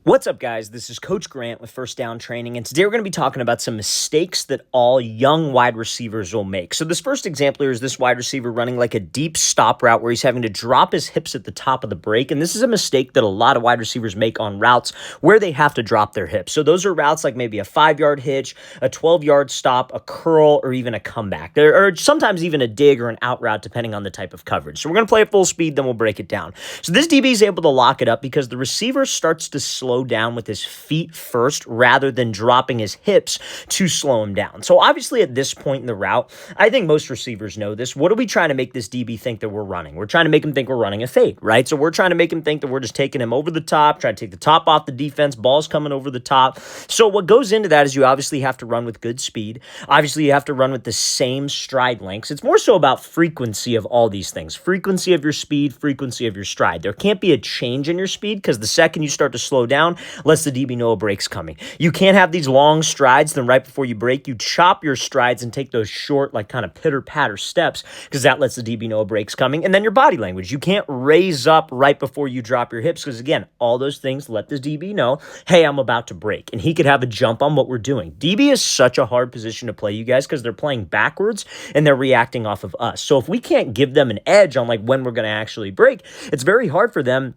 What's up, guys? This is Coach Grant with First Down Training, and today we're going to be talking about some mistakes that all young wide receivers will make. So this first example here is this wide receiver running like a deep stop route where he's having to drop his hips at the top of the break, and this is a mistake that a lot of wide receivers make on routes where they have to drop their hips. So those are routes like maybe a 5-yard hitch, a 12-yard stop, a curl, or even a comeback, or sometimes even a dig or an out route depending on the type of coverage. So we're going to play at full speed, then we'll break it down. So this DB is able to lock it up because the receiver starts to slow down with his feet first rather than dropping his hips to slow him down. So obviously at this point in the route, I think most receivers know this. What are we trying to make this DB think that we're running? We're trying to make him think we're running a fade, right? So we're trying to make him think that we're just taking him over the top, trying to take the top off the defense, ball's coming over the top. So what goes into that is you obviously have to run with good speed. Obviously you have to run with the same stride lengths. It's more so about frequency of all these things. Frequency of your speed, frequency of your stride. There can't be a change in your speed because the second you start to slow down, lets the DB know a break's coming. You can't have these long strides, then right before you break, you chop your strides and take those short, like kind of pitter-patter steps because that lets the DB know a break's coming. And then your body language. You can't raise up right before you drop your hips because, again, all those things let the DB know, hey, I'm about to break. And he could have a jump on what we're doing. DB is such a hard position to play, you guys, because they're playing backwards and they're reacting off of us. So if we can't give them an edge on like when we're going to actually break, it's very hard for them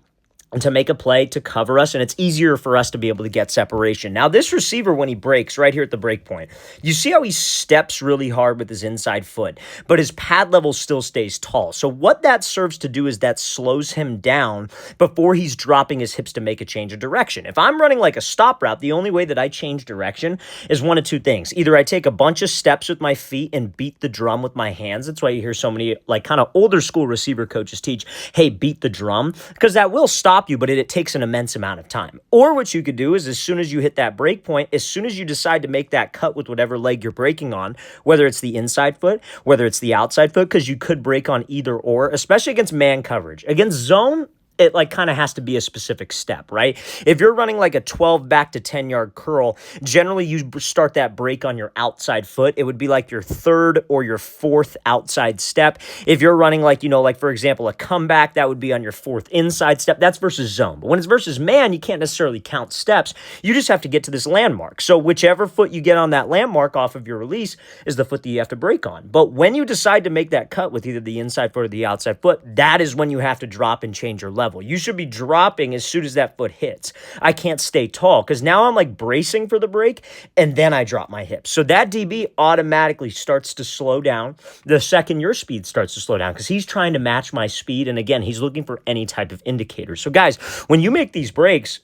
to make a play to cover us, and it's easier for us to be able to get separation. Now, this receiver, when he breaks right here at the break point, you see how he steps really hard with his inside foot, but his pad level still stays tall. So what that serves to do is that slows him down before he's dropping his hips to make a change of direction. If I'm running like a stop route, the only way that I change direction is one of two things. Either I take a bunch of steps with my feet and beat the drum with my hands. That's why you hear so many like kind of older school receiver coaches teach, hey, beat the drum, because that will stop you, but it takes an immense amount of time. Or what you could do is as soon as you hit that break point, as soon as you decide to make that cut with whatever leg you're breaking on, whether it's the inside foot, whether it's the outside foot, because you could break on either or, especially against man coverage. Against zone, it like kind of has to be a specific step, right? If you're running like a 12 back to 10-yard curl, generally you start that break on your outside foot. It would be like your third or your fourth outside step. If you're running like, like for example, a comeback, that would be on your fourth inside step. That's versus zone. But when it's versus man, you can't necessarily count steps. You just have to get to this landmark. So whichever foot you get on that landmark off of your release is the foot that you have to break on. But when you decide to make that cut with either the inside foot or the outside foot, that is when you have to drop and change your level. You should be dropping as soon as that foot hits. I can't stay tall because now I'm like bracing for the break and then I drop my hips. So that DB automatically starts to slow down the second your speed starts to slow down because he's trying to match my speed. And again, he's looking for any type of indicator. So guys, when you make these breaks,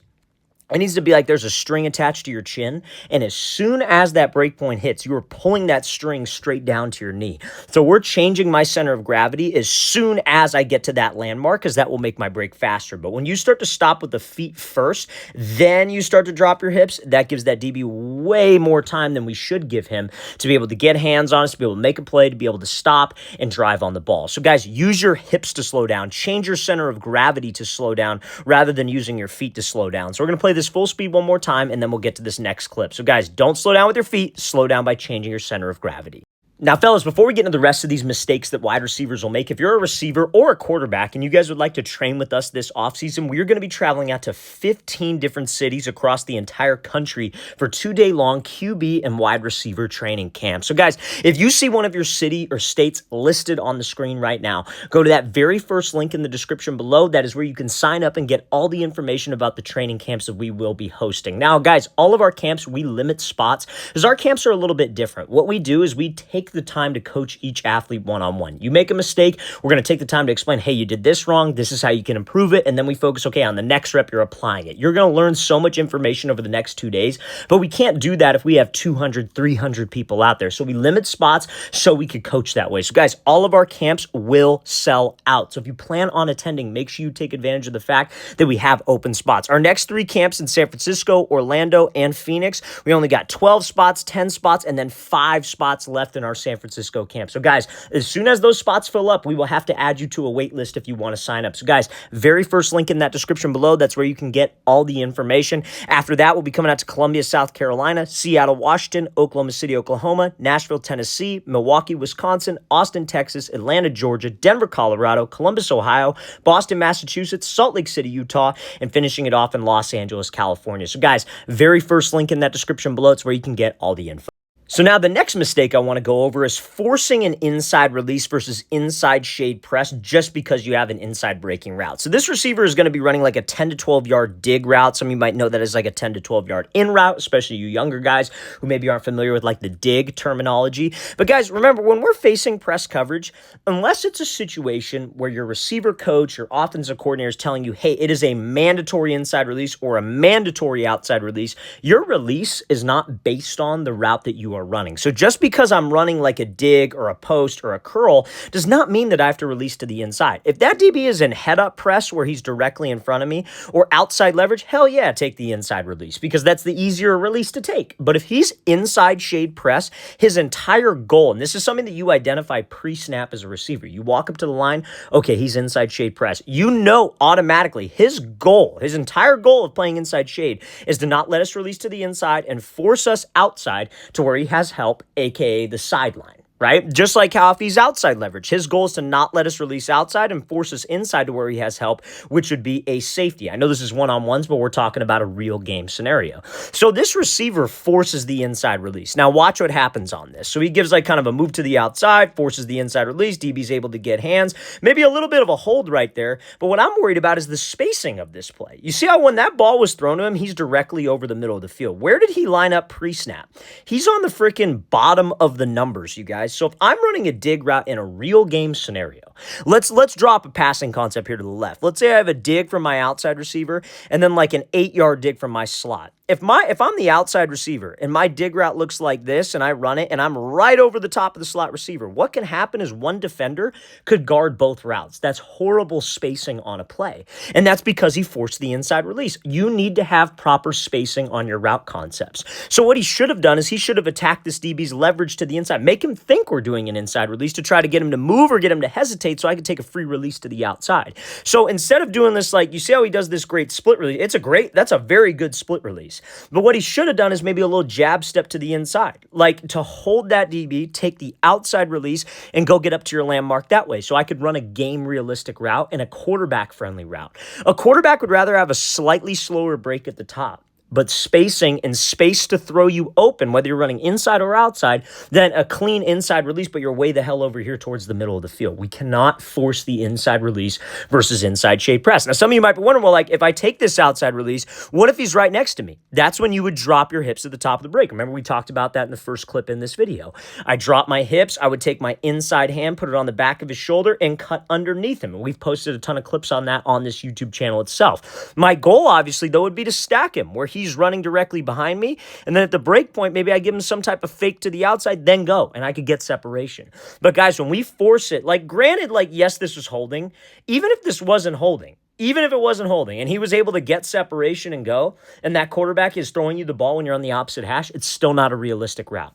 it needs to be like there's a string attached to your chin, and as soon as that break point hits, you are pulling that string straight down to your knee. So we're changing my center of gravity as soon as I get to that landmark because that will make my break faster. But when you start to stop with the feet first, then you start to drop your hips, that gives that DB way more time than we should give him to be able to get hands on us, to be able to make a play, to be able to stop and drive on the ball. So guys, use your hips to slow down. Change your center of gravity to slow down rather than using your feet to slow down. So we're going to play this full speed one more time, and then we'll get to this next clip. So guys, don't slow down with your feet. Slow down by changing your center of gravity. Now, fellas, before we get into the rest of these mistakes that wide receivers will make, if you're a receiver or a quarterback and you guys would like to train with us this offseason, we're going to be traveling out to 15 different cities across the entire country for 2-day-long QB and wide receiver training camps. So, guys, if you see one of your city or states listed on the screen right now, go to that very first link in the description below. That is where you can sign up and get all the information about the training camps that we will be hosting. Now, guys, all of our camps, we limit spots because our camps are a little bit different. What we do is we take the time to coach each athlete one-on-one. You make a mistake, we're going to take the time to explain, hey, you did this wrong, this is how you can improve it, and then we focus, okay, on the next rep, you're applying it. You're going to learn so much information over the next 2 days, but we can't do that if we have 200, 300 people out there. So we limit spots so we could coach that way. So guys, all of our camps will sell out. So if you plan on attending, make sure you take advantage of the fact that we have open spots. Our next 3 camps in San Francisco, Orlando, and Phoenix, we only got 12 spots, 10 spots, and then 5 spots left in our San Francisco camp. So guys, as soon as those spots fill up, we will have to add you to a wait list if you want to sign up. So guys, very first link in that description below, that's where you can get all the information. After that, we'll be coming out to Columbia, South Carolina, Seattle, Washington, Oklahoma City, Oklahoma, Nashville, Tennessee, Milwaukee, Wisconsin, Austin, Texas, Atlanta, Georgia, Denver, Colorado, Columbus, Ohio, Boston, Massachusetts, Salt Lake City, Utah, and finishing it off in Los Angeles, California. So guys, very first link in that description below, it's where you can get all the info. So now the next mistake I want to go over is forcing an inside release versus inside shade press just because you have an inside breaking route. So this receiver is going to be running like a 10 to 12 yard dig route. Some of you might know that as like a 10 to 12 yard in route, especially you younger guys who maybe aren't familiar with like the dig terminology. But guys, remember, when we're facing press coverage, unless it's a situation where your receiver coach or offensive coordinator is telling you, hey, it is a mandatory inside release or a mandatory outside release, your release is not based on the route that you are running. So just because I'm running like a dig or a post or a curl does not mean that I have to release to the inside. If that DB is in head up press where he's directly in front of me or outside leverage, hell yeah, take the inside release because that's the easier release to take. But if he's inside shade press, his entire goal, and this is something that you identify pre-snap as a receiver, you walk up to the line, okay, he's inside shade press. You know automatically his goal, his entire goal of playing inside shade is to not let us release to the inside and force us outside to where he has help, aka the sideline. Right? Just like how if he's outside leverage, his goal is to not let us release outside and force us inside to where he has help, which would be a safety. I know this is one-on-ones, but we're talking about a real game scenario. So this receiver forces the inside release. Now watch what happens on this. So he gives like kind of a move to the outside, forces the inside release, DB's able to get hands, maybe a little bit of a hold right there. But what I'm worried about is the spacing of this play. You see how when that ball was thrown to him, he's directly over the middle of the field. Where did he line up pre-snap? He's on the freaking bottom of the numbers, you guys. So if I'm running a dig route in a real game scenario, let's drop a passing concept here to the left. Let's say I have a dig from my outside receiver and then like an 8-yard dig from my slot. If I'm the outside receiver and my dig route looks like this and I run it and I'm right over the top of the slot receiver, what can happen is one defender could guard both routes. That's horrible spacing on a play. And that's because he forced the inside release. You need to have proper spacing on your route concepts. So what he should have done is he should have attacked this DB's leverage to the inside, make him think we're doing an inside release to try to get him to move or get him to hesitate so I could take a free release to the outside. So instead of doing this, like you see how he does this great split release, that's a very good split release. But what he should have done is maybe a little jab step to the inside, like to hold that DB, take the outside release, and go get up to your landmark that way. So I could run a game realistic route and a quarterback friendly route. A quarterback would rather have a slightly slower break at the top, but spacing and space to throw you open, whether you're running inside or outside, than a clean inside release, but you're way the hell over here towards the middle of the field. We cannot force the inside release versus inside shade press. Now, some of you might be wondering, well, like, if I take this outside release, what if he's right next to me? That's when you would drop your hips at the top of the break. Remember, we talked about that in the first clip in this video. I drop my hips, I would take my inside hand, put it on the back of his shoulder, and cut underneath him. And we've posted a ton of clips on that on this YouTube channel itself. My goal, obviously, though, would be to stack him, where he's running directly behind me, and then at the break point, maybe I give him some type of fake to the outside, then go, and I could get separation. But guys, when we force it, like granted, like yes, this was holding, even if this wasn't holding, even if it wasn't holding, and he was able to get separation and go, and that quarterback is throwing you the ball when you're on the opposite hash, it's still not a realistic route.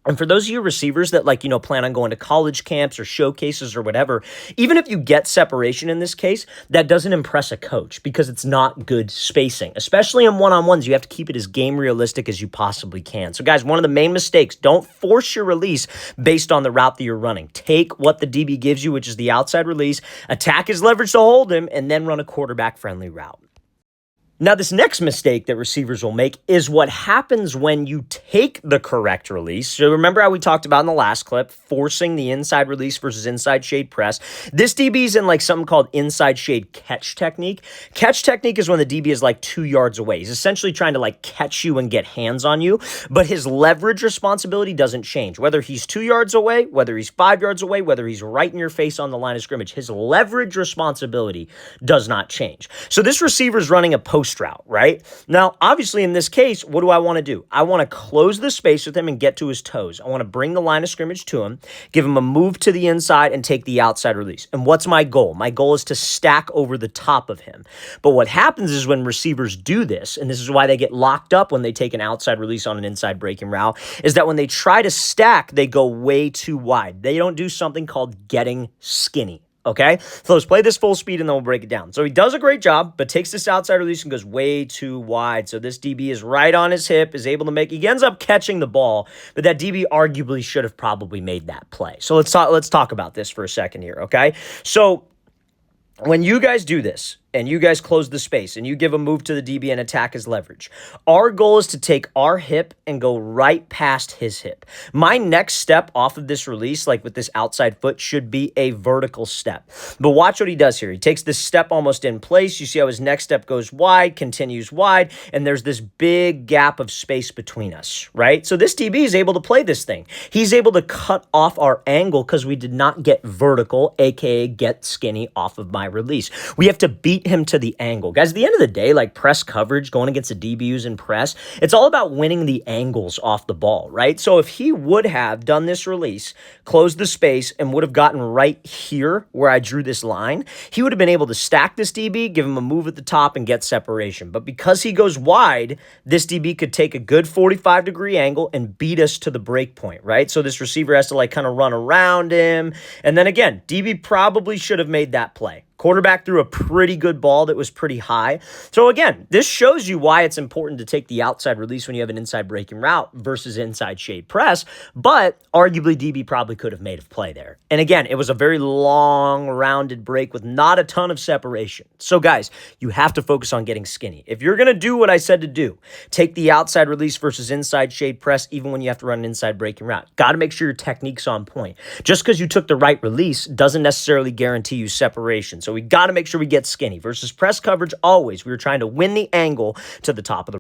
And for those of you receivers that plan on going to college camps or showcases or whatever, even if you get separation in this case, that doesn't impress a coach because it's not good spacing. Especially in one-on-ones, you have to keep it as game realistic as you possibly can. So guys, one of the main mistakes, don't force your release based on the route that you're running. Take what the DB gives you, which is the outside release, attack his leverage to hold him, and then run a quarterback-friendly route. Now, this next mistake that receivers will make is what happens when you take the correct release. So remember how we talked about in the last clip, forcing the inside release versus inside shade press. This DB is in like something called inside shade catch technique. Catch technique is when the DB is like 2 yards away. He's essentially trying to like catch you and get hands on you, but his leverage responsibility doesn't change. Whether he's 2 yards away, whether he's 5 yards away, whether he's right in your face on the line of scrimmage, his leverage responsibility does not change. So this receiver is running a post post route, right? Now, obviously in this case, what do I want to do? I want to close the space with him and get to his toes. I want to bring the line of scrimmage to him, give him a move to the inside and take the outside release. And what's my goal? My goal is to stack over the top of him. But what happens is when receivers do this, and this is why they get locked up when they take an outside release on an inside breaking route, is that when they try to stack, they go way too wide. They don't do something called getting skinny. Okay, so let's play this full speed and then we'll break it down. So he does a great job, but takes this outside release and goes way too wide. So this DB is right on his hip, is able to make, he ends up catching the ball, but that DB arguably should have probably made that play. So let's talk about this for a second here, okay? So when you guys do this, and you guys close the space, and you give a move to the DB and attack his leverage, our goal is to take our hip and go right past his hip. My next step off of this release, like with this outside foot, should be a vertical step. But watch what he does here. He takes this step almost in place. You see how his next step goes wide, continues wide, and there's this big gap of space between us, right? So this DB is able to play this thing. He's able to cut off our angle because we did not get vertical, aka get skinny off of my release. We have to beat him to the angle. Guys, at the end of the day, like press coverage, going against the DBs in press, it's all about winning the angles off the ball, right? So if he would have done this release, closed the space, and would have gotten right here where I drew this line, he would have been able to stack this DB, give him a move at the top, and get separation. But because he goes wide, this DB could take a good 45-degree angle and beat us to the break point, right? So this receiver has to like kind of run around him. And then again, DB probably should have made that play. Quarterback threw a pretty good ball that was pretty high. So again, this shows you why it's important to take the outside release when you have an inside breaking route versus inside shade press, but arguably DB probably could have made a play there. And again, it was a very long, rounded break with not a ton of separation. So guys, you have to focus on getting skinny. If you're going to do what I said to do, take the outside release versus inside shade press, even when you have to run an inside breaking route. Got to make sure your technique's on point. Just because you took the right release doesn't necessarily guarantee you separation. So we got to make sure we get skinny versus press coverage. Always, we were trying to win the angle to the top of the